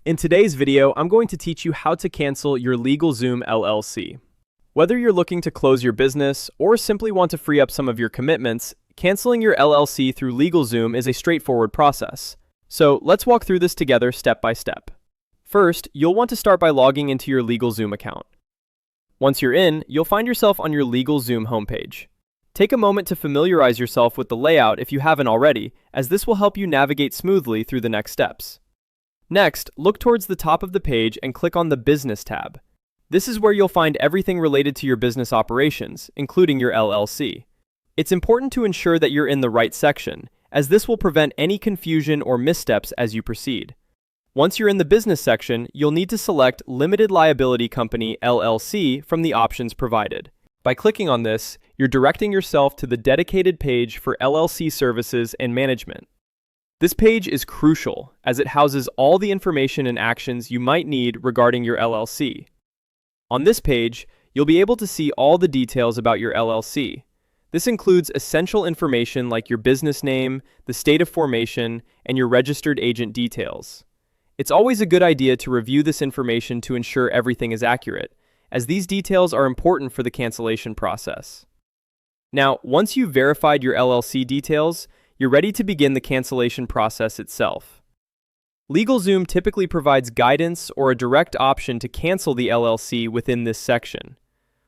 In today's video, I'm going to teach you how to cancel your LegalZoom LLC. Whether you're looking to close your business or simply want to free up some of your commitments, canceling your LLC through LegalZoom is a straightforward process. So let's walk through this together step by step. First, you'll want to start by logging into your LegalZoom account. Once you're in, you'll find yourself on your LegalZoom homepage. Take a moment to familiarize yourself with the layout if you haven't already, as this will help you navigate smoothly through the next steps. Next, look towards the top of the page and click on the Business tab. This is where you'll find everything related to your business operations, including your LLC. It's important to ensure that you're in the right section, as this will prevent any confusion or missteps as you proceed. Once you're in the Business section, you'll need to select Limited Liability Company LLC from the options provided. By clicking on this, you're directing yourself to the dedicated page for LLC services and management. This page is crucial as it houses all the information and actions you might need regarding your LLC. On this page, you'll be able to see all the details about your LLC. This includes essential information like your business name, the state of formation, and your registered agent details. It's always a good idea to review this information to ensure everything is accurate, as these details are important for the cancellation process. Now, once you've verified your LLC details, you're ready to begin the cancellation process itself. LegalZoom typically provides guidance or a direct option to cancel the LLC within this section.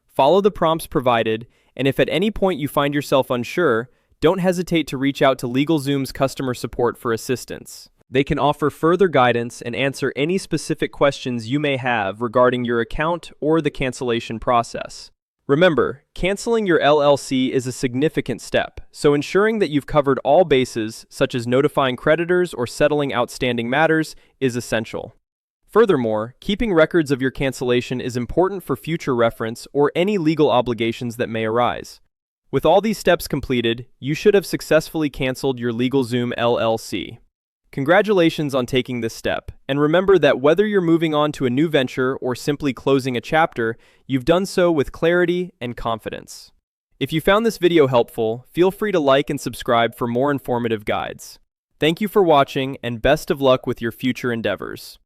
Follow the prompts provided, and if at any point you find yourself unsure, don't hesitate to reach out to LegalZoom's customer support for assistance. They can offer further guidance and answer any specific questions you may have regarding your account or the cancellation process. Remember, canceling your LLC is a significant step, so ensuring that you've covered all bases, such as notifying creditors or settling outstanding matters, is essential. Furthermore, keeping records of your cancellation is important for future reference or any legal obligations that may arise. With all these steps completed, you should have successfully canceled your LegalZoom LLC. Congratulations on taking this step, and remember that whether you're moving on to a new venture or simply closing a chapter, you've done so with clarity and confidence. If you found this video helpful, feel free to like and subscribe for more informative guides. Thank you for watching, and best of luck with your future endeavors.